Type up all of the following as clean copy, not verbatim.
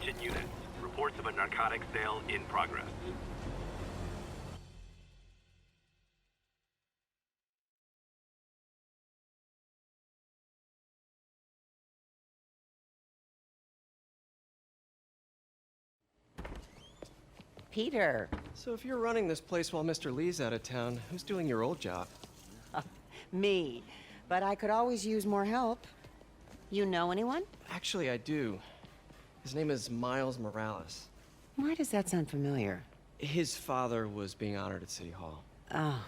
Attention units. Reports of a narcotics sale in progress. Peter. So if you're running this place while Mr. Lee's out of town, who's doing your old job? Me. But I could always use more help. You know anyone? Actually, I do. His name is Miles Morales. Why does that sound familiar? His father was being honored at City Hall. Oh.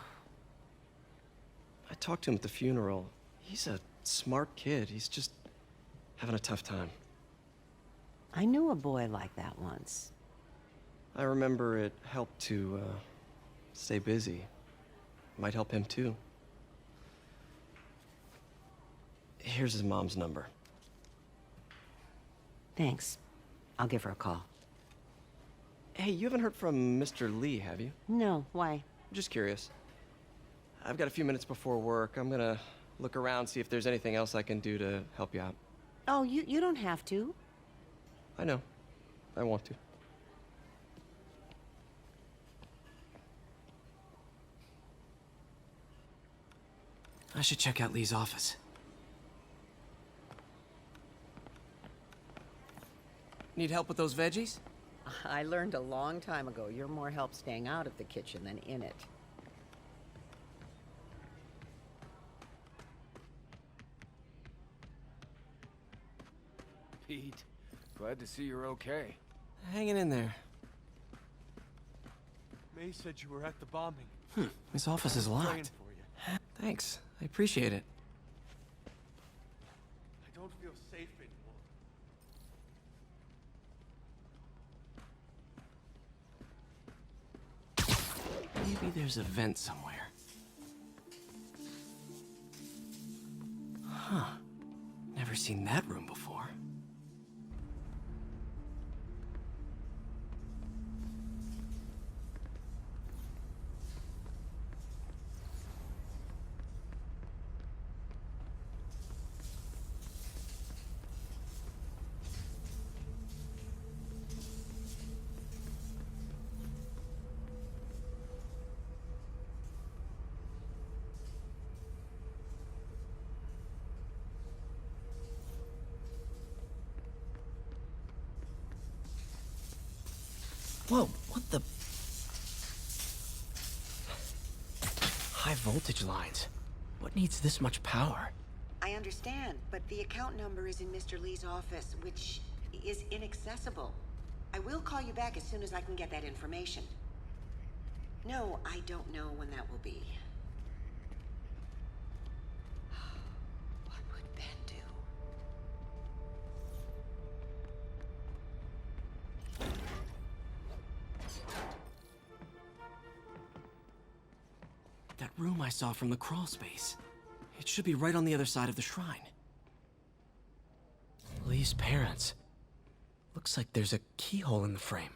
I talked to him at the funeral. He's a smart kid. He's just having a tough time. I knew a boy like that once. I remember it helped to, stay busy. Might help him, too. Here's his mom's number. Thanks. I'll give her a call. Hey, you haven't heard from Mr. Lee, have you? No, why? Just curious. I've got a few minutes before work. I'm gonna look around, see if there's anything else I can do to help you out. Oh, you don't have to. I know. I want to. I should check out Lee's office. Need help with those veggies? I learned a long time ago you're more help staying out of the kitchen than in it. Pete, glad to see you're okay. Hanging in there. May said you were at the bombing. His office is Praying locked. for you. Thanks. I appreciate it. I don't feel safe anymore. Maybe there's a vent somewhere. Huh. Never seen that room before. Whoa, what the? High voltage lines. What needs this much power? I understand, but the account number is in Mr. Lee's office, which is inaccessible. I will call you back as soon as I can get that information. No, I don't know when that will be. What would Ben do? That room I saw from the crawl space. It should be right on the other side of the shrine. Lee's parents. Looks like there's a keyhole in the frame.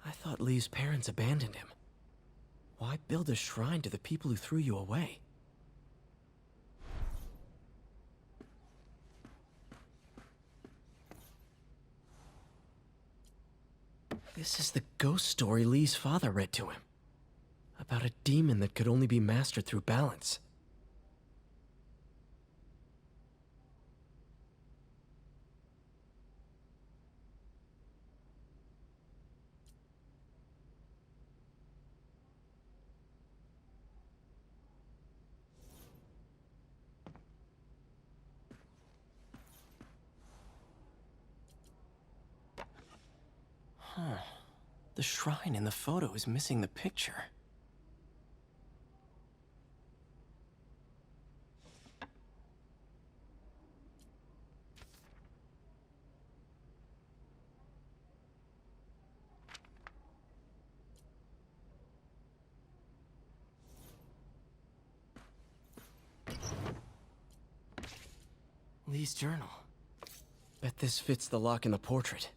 I thought Lee's parents abandoned him. Why build a shrine to the people who threw you away? This is the ghost story Lee's father read to him. About a demon that could only be mastered through balance. Huh. The shrine in the photo is missing the picture. Lee's journal. Bet this fits the lock in the portrait.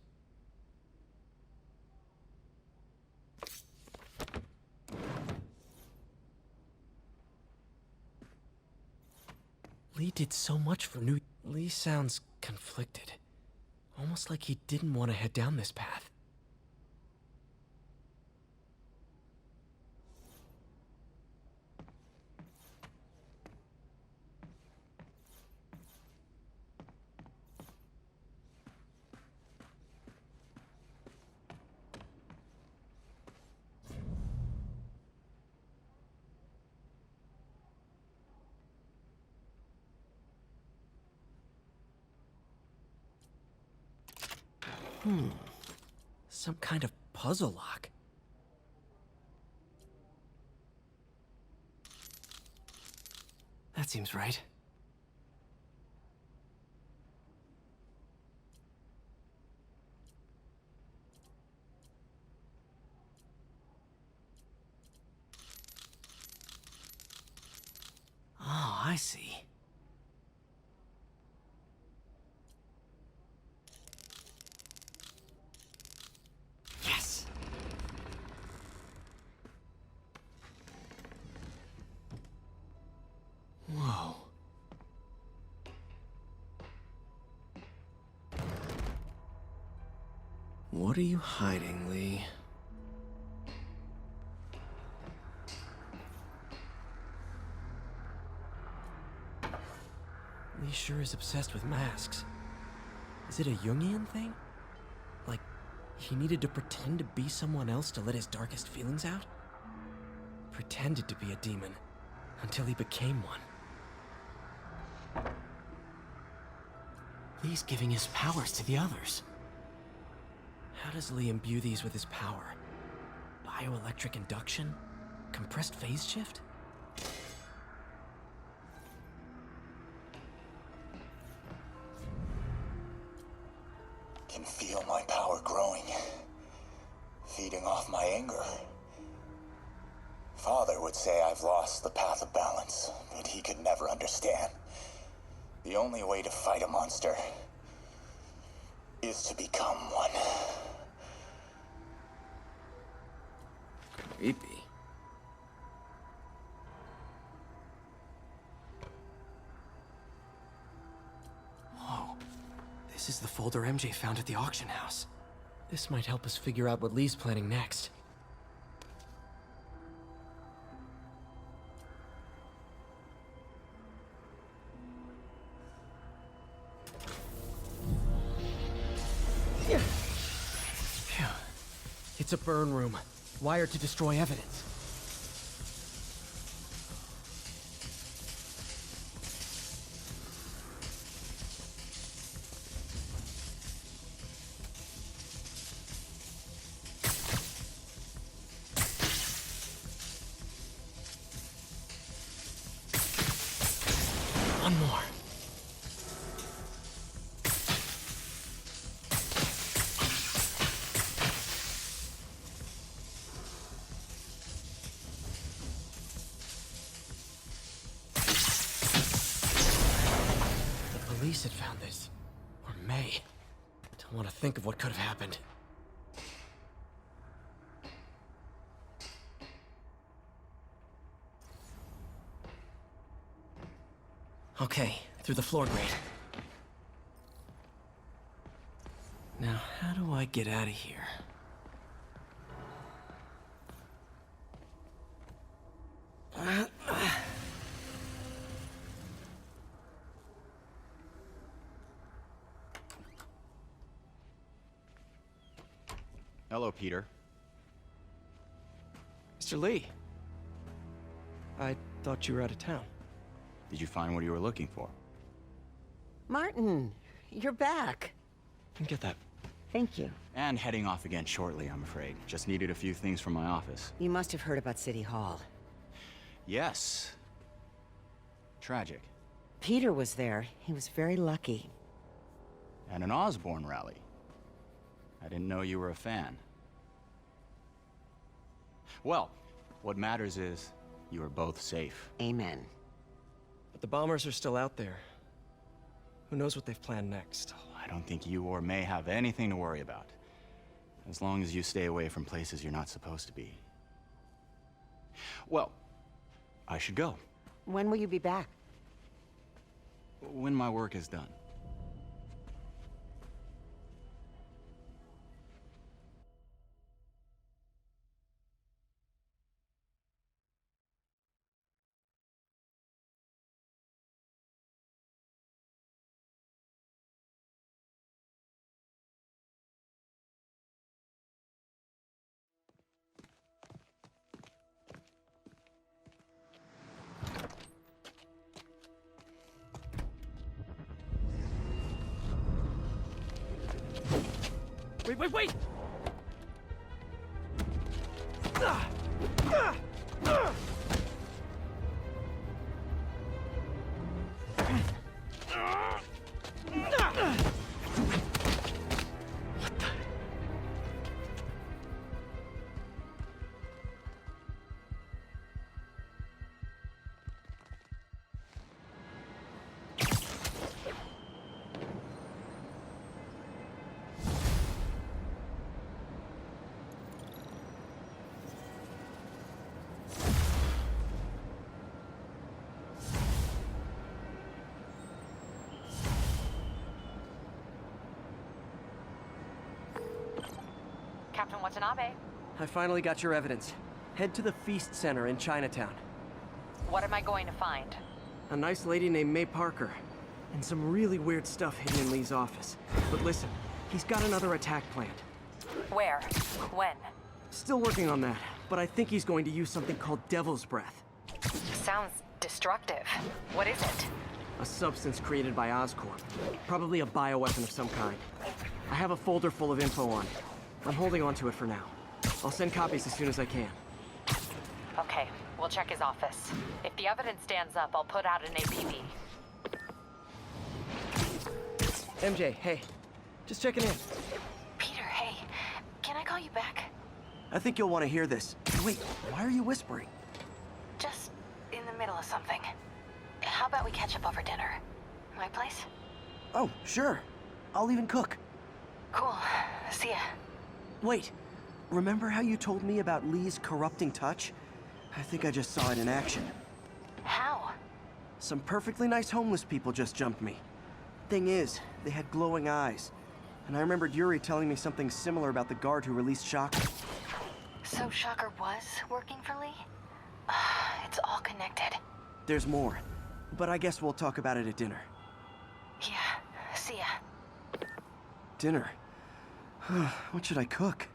Lee did so much for New... Lee sounds conflicted. Almost like he didn't want to head down this path. Some kind of puzzle lock. That seems right. Oh, I see. Yes! Whoa. What are you hiding, Lee? Lee sure is obsessed with masks. Is it a Jungian thing? Like, he needed to pretend to be someone else to let his darkest feelings out? Pretended to be a demon, until he became one. Lee's giving his powers to the others. How does Lee imbue these with his power? Bioelectric induction? Compressed phase shift? Can feel my power growing, feeding off my anger. Father would say I've lost the path of balance, but he could never understand. The only way to fight a monster is to become one. Creepy. Whoa. This is the folder MJ found at the auction house. This might help us figure out what Lee's planning next. Phew. It's a burn room, wired to destroy evidence. One more. The police had found this. Or may. Don't want to think of what could have happened. Okay, through the floor grate. Now, how do I get out of here? Hello, Peter. Mr. Lee. I thought you were out of town. Did you find what you were looking for? Martin, you're back. Get that. Thank you. And heading off again shortly, I'm afraid. Just needed a few things from my office. You must have heard about City Hall. Yes. Tragic. Peter was there. He was very lucky. And an Osborne rally. I didn't know you were a fan. Well, what matters is you are both safe. Amen. But the bombers are still out there. Who knows what they've planned next? I don't think you or May have anything to worry about. As long as you stay away from places you're not supposed to be. Well, I should go. When will you be back? When my work is done. Wait! Captain Watanabe, I finally got your evidence. Head to the Feast Center in Chinatown. what am I going to find? A nice lady named May Parker. And some really weird stuff hidden in Lee's office. But listen, he's got another attack planned. Where? When? Still working on that, but I think he's going to use something called Devil's Breath. Sounds destructive. What is it? A substance created by Oscorp. Probably a bioweapon of some kind. I have a folder full of info on it. I'm holding on to it for now. I'll send copies as soon as I can. Okay, we'll check his office. If the evidence stands up, I'll put out an APB. MJ, hey. Just checking in. Peter, hey, can I call you back? I think you'll want to hear this. Wait, why are you whispering? Just in the middle of something. How about we catch up over dinner? My place? Oh, sure. I'll even cook. Cool. See ya. Wait, remember how you told me about Lee's corrupting touch? I think I just saw it in action. How? Some perfectly nice homeless people just jumped me. Thing is, they had glowing eyes. And I remembered Yuri telling me something similar about the guard who released Shocker. So Shocker was working for Lee? It's all connected. There's more, but I guess we'll talk about it at dinner. Yeah, see ya. Dinner? What should I cook?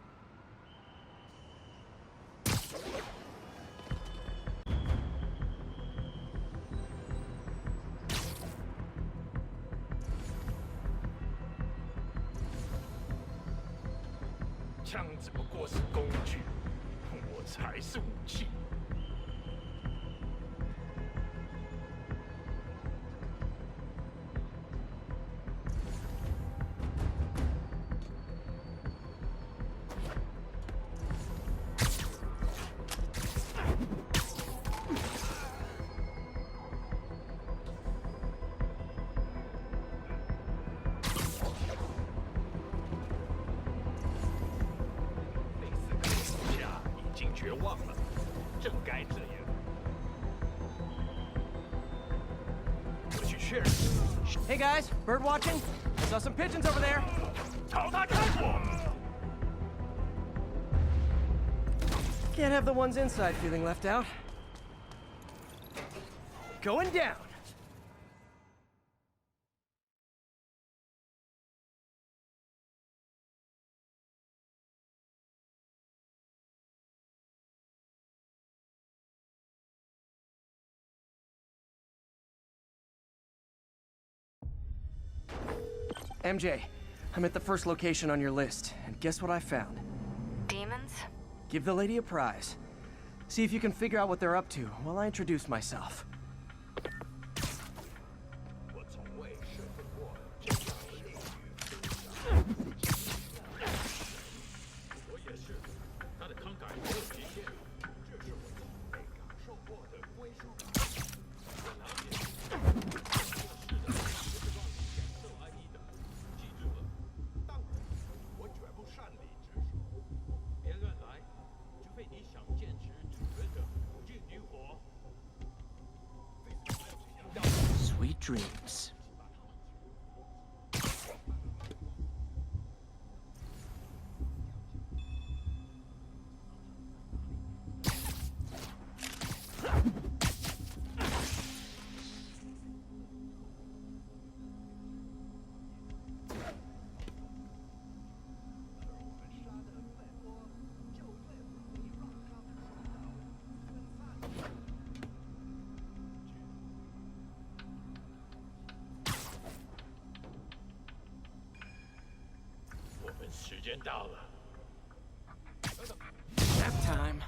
Hey guys, bird watching? I saw some pigeons over there. Can't have the ones inside feeling left out. Going down. MJ, I'm at the first location on your list, and guess what I found? Demons? Give the lady a prize. See if you can figure out what they're up to while I introduce myself. Sweet dreams. Nap time.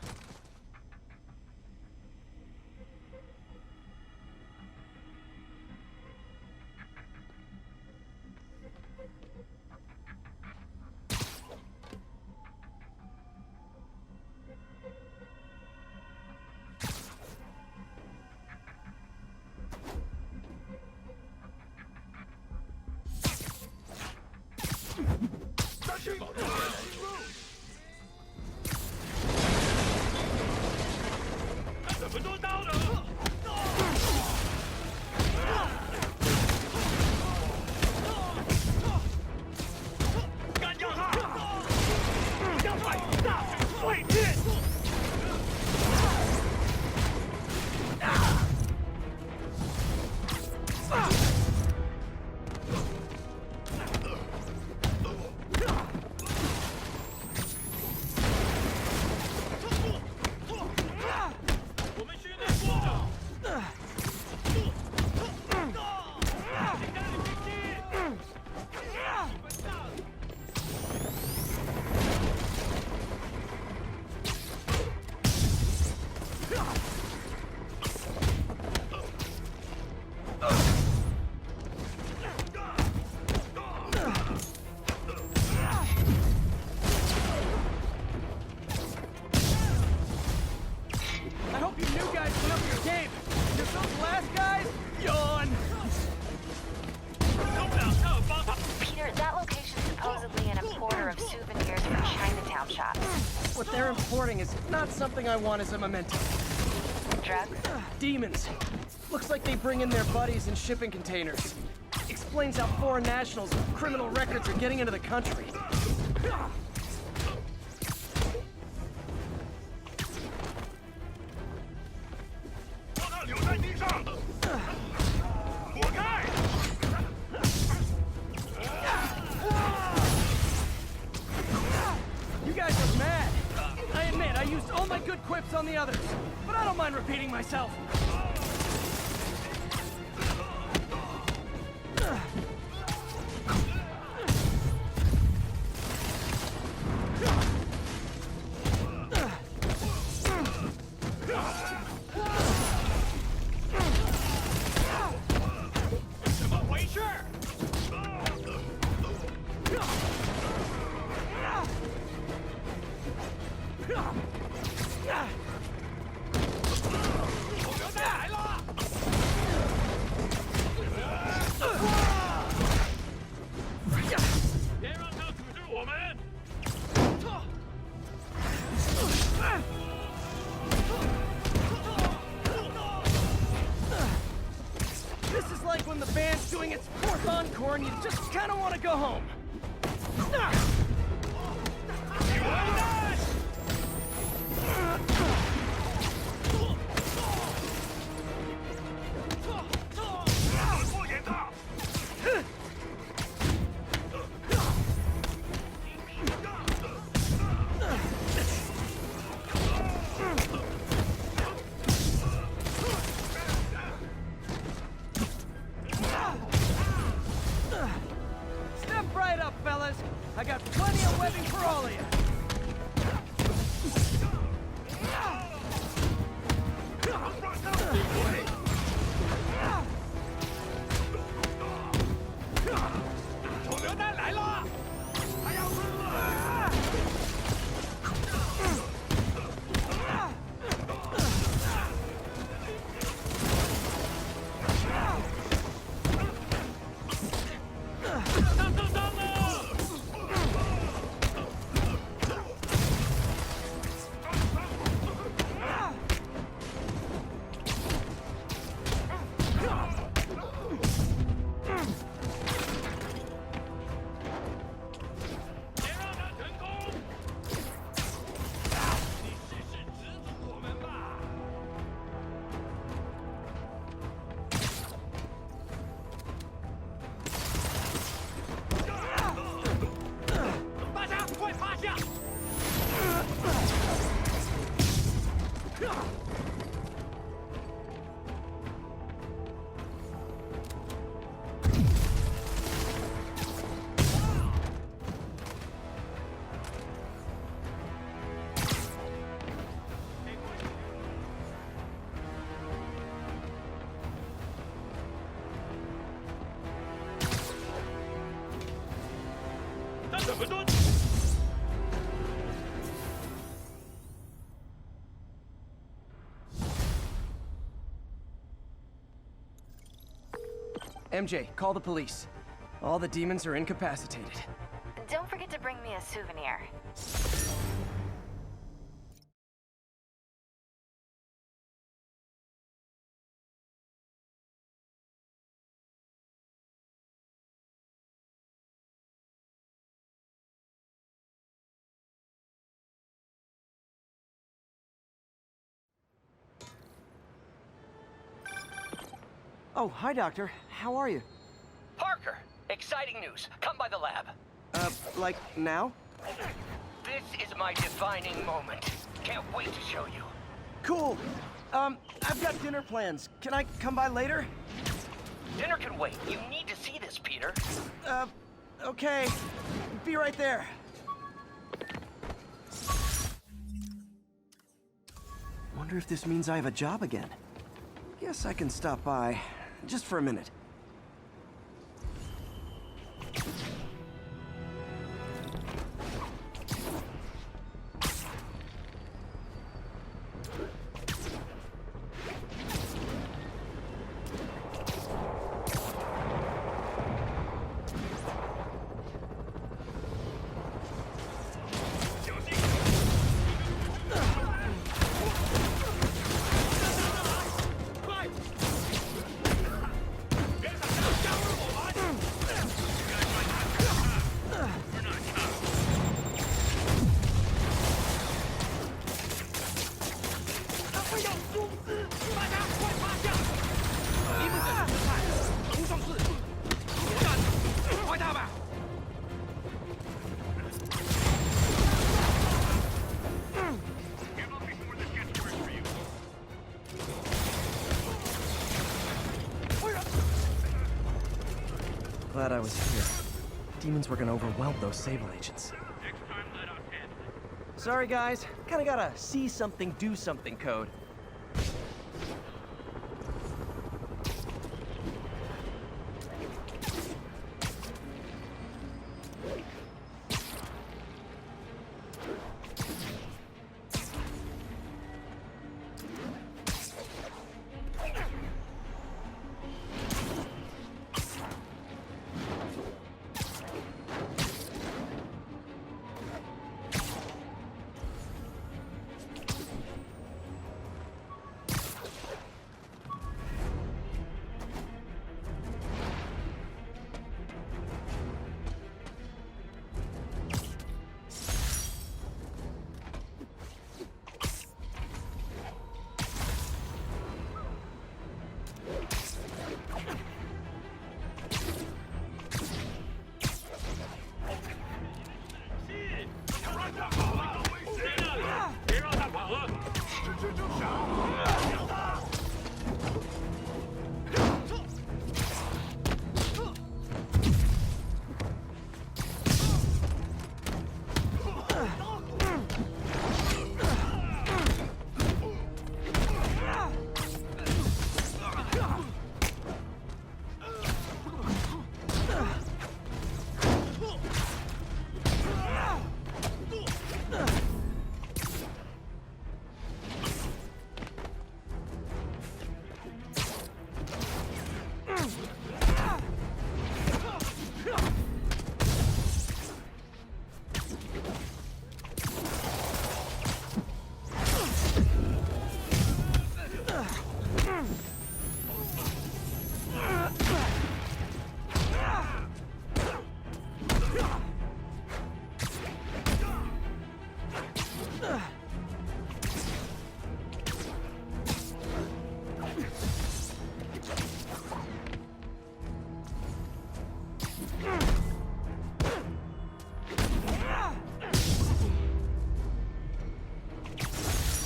I hope you new guys went up your game. Because those last guys, yawn. Peter, that location's supposedly an importer of souvenirs from Chinatown shops. What they're importing is not something I want as a memento. Drugs? Demons. Looks like they bring in their buddies in shipping containers. Explains how foreign nationals with criminal records are getting into the country. You guys are mad. I admit, I used all my good quips on the others, but I don't mind repeating myself. This is like when the band's doing its fourth encore and you just kind of want to go home. Step right up, fellas. I got plenty of webbing for all of you. MJ, call the police. All the demons are incapacitated. Don't forget to bring me a souvenir. Oh, hi, Doctor. How are you? Parker, exciting news. Come by the lab. Like, now? This is my defining moment. Can't wait to show you. Cool. I've got dinner plans. Can I come by later? Dinner can wait. You need to see this, Peter. Okay. Be right there. Wonder if this means I have a job again. Guess I can stop by. Just for a minute. Glad I was here. Demons were gonna overwhelm those Sable agents. Next time, let us handle it. Sorry, guys. Kinda got a see something, do something code.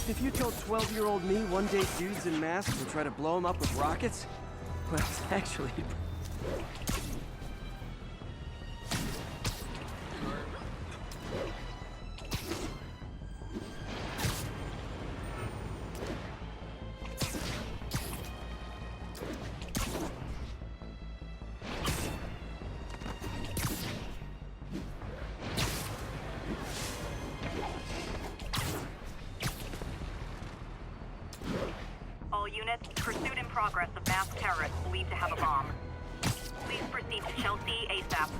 If you told 12-year-old me one day dudes in masks would try to blow him up with rockets, well, actually... target, pursuit in progress of masked terrorists believed to have a bomb. Please proceed to Chelsea ASAP.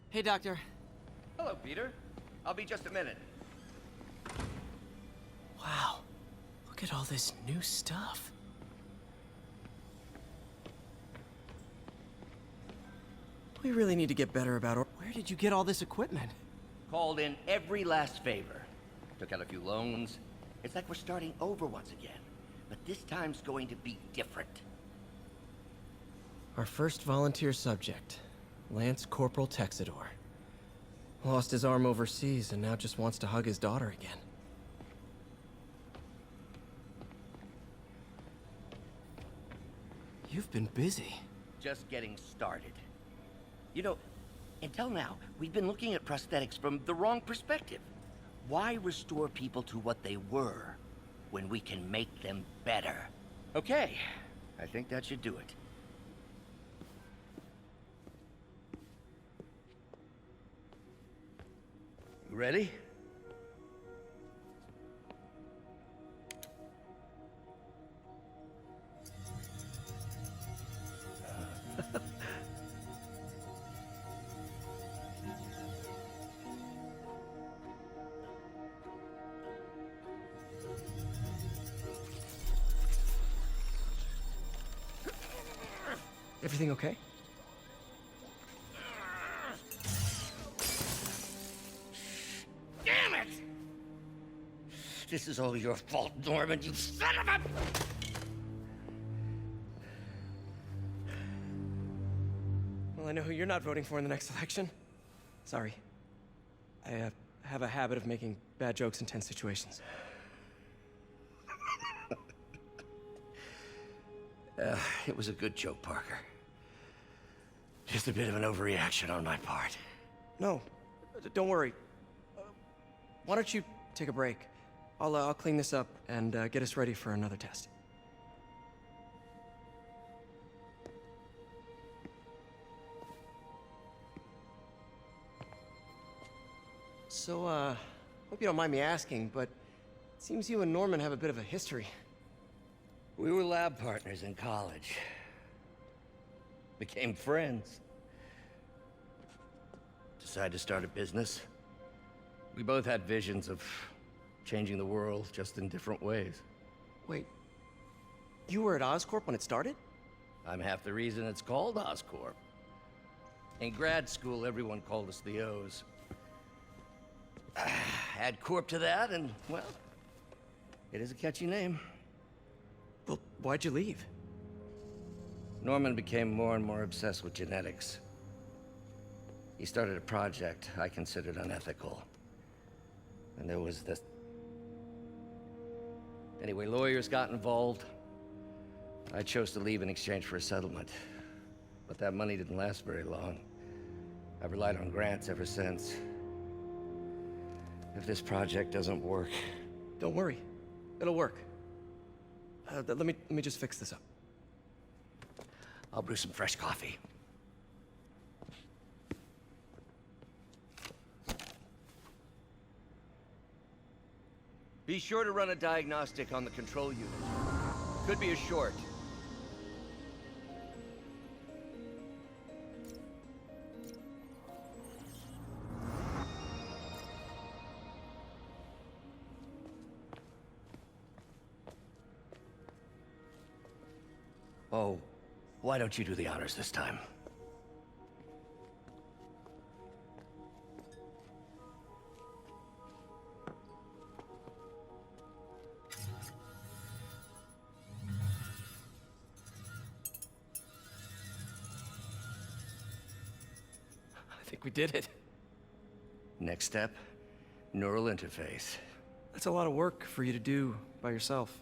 Hey, Doctor. Hello, Peter. I'll be just a minute. Wow. Look at all this new stuff. We really need to get better about where did you get all this equipment? Called in every last favor. Took out a few loans. It's like we're starting over once again. But this time's going to be different. Our first volunteer subject, Lance Corporal Texidor. Lost his arm overseas and now just wants to hug his daughter again. You've been busy. Just getting started. You know, until now, we've been looking at prosthetics from the wrong perspective. Why restore people to what they were when we can make them better? Okay, I think that should do it. You ready? Everything okay? Damn it! This is all your fault, Norman, you son of a... Well, I know who you're not voting for in the next election. Sorry. I have a habit of making bad jokes in tense situations. It was a good joke, Parker. Just a bit of an overreaction on my part. No, don't worry. Why don't you take a break? I'll clean this up and get us ready for another test. So, hope you don't mind me asking, but it seems you and Norman have a bit of a history. We were lab partners in college. Became friends. Decided to start a business. We both had visions of changing the world, just in different ways. Wait, you were at Oscorp when it started? I'm half the reason it's called Oscorp. In grad school, everyone called us the O's. Add Corp to that, and, well, it is a catchy name. Well, why'd you leave? Norman became more and more obsessed with genetics. He started a project I considered unethical. And there was this... Anyway, lawyers got involved. I chose to leave in exchange for a settlement. But that money didn't last very long. I've relied on grants ever since. If this project doesn't work... Don't worry. It'll work. Let me just fix this up. I'll brew some fresh coffee. Be sure to run a diagnostic on the control unit. Could be a short. Oh, why don't you do the honors this time? like we did it. Next step, neural interface. That's a lot of work for you to do by yourself.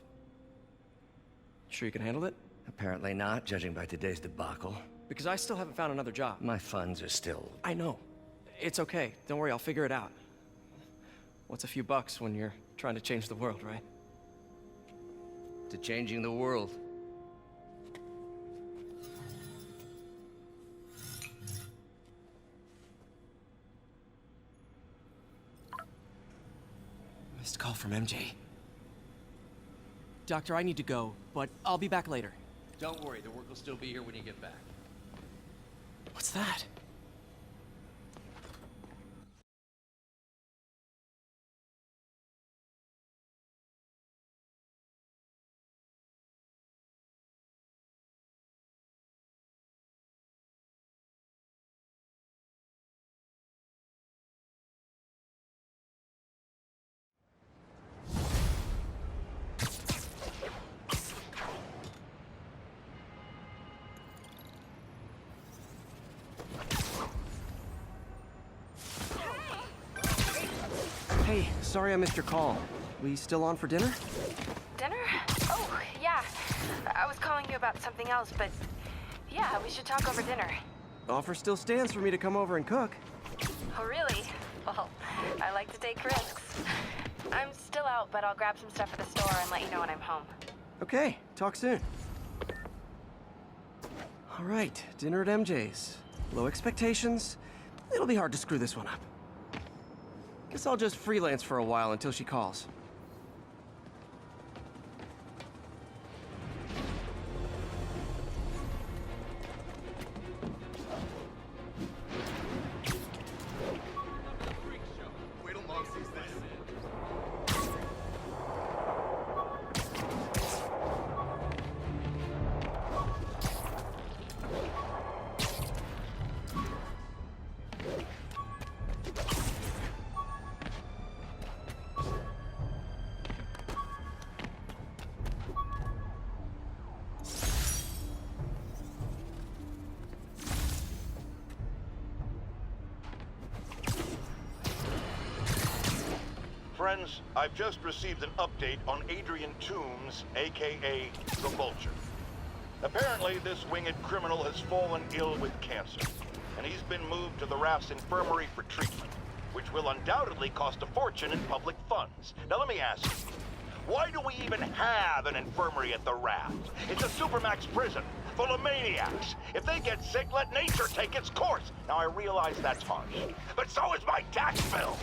Sure you can handle it? Apparently not, judging by today's debacle. Because I still haven't found another job. My funds are still... I know. It's okay. Don't worry, I'll figure it out. What's a few bucks when you're trying to change the world, right? To changing the world. Missed call from MJ. Doctor, I need to go, but I'll be back later. Don't worry, the work will still be here when you get back. What's that? Hey, sorry I missed your call. We still on for dinner? Dinner? Oh, yeah. I was calling you about something else, but yeah, we should talk over dinner. Offer still stands for me to come over and cook. Oh, really? Well, I like to take risks. I'm still out, but I'll grab some stuff at the store and let you know when I'm home. Okay, talk soon. All right, dinner at MJ's. Low expectations. It'll be hard to screw this one up. Guess I'll just freelance for a while until she calls. Friends, I've just received an update on Adrian Toombs, aka the Vulture. Apparently, this winged criminal has fallen ill with cancer, and he's been moved to the RAF's infirmary for treatment, which will undoubtedly cost a fortune in public funds. Now let me ask you, why do we even have an infirmary at the RAF? It's a supermax prison, full of maniacs. If they get sick, let nature take its course. Now I realize that's harsh, but so is my tax bill.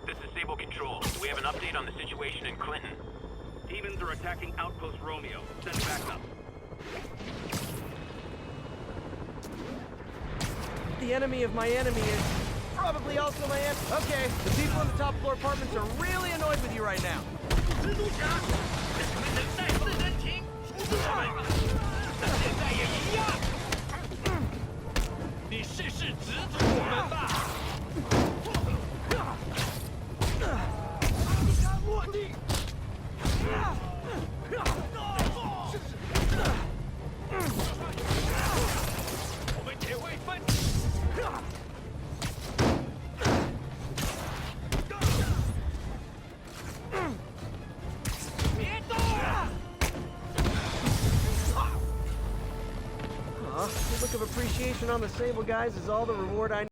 This is Sable Control. We have an update on the situation in Clinton. Demons are attacking Outpost Romeo. Send backup. The enemy of my enemy is probably also my enemy. Okay, the people in the top floor apartments are really annoyed with you right now. A look of appreciation on the Sable guys is all the reward I need.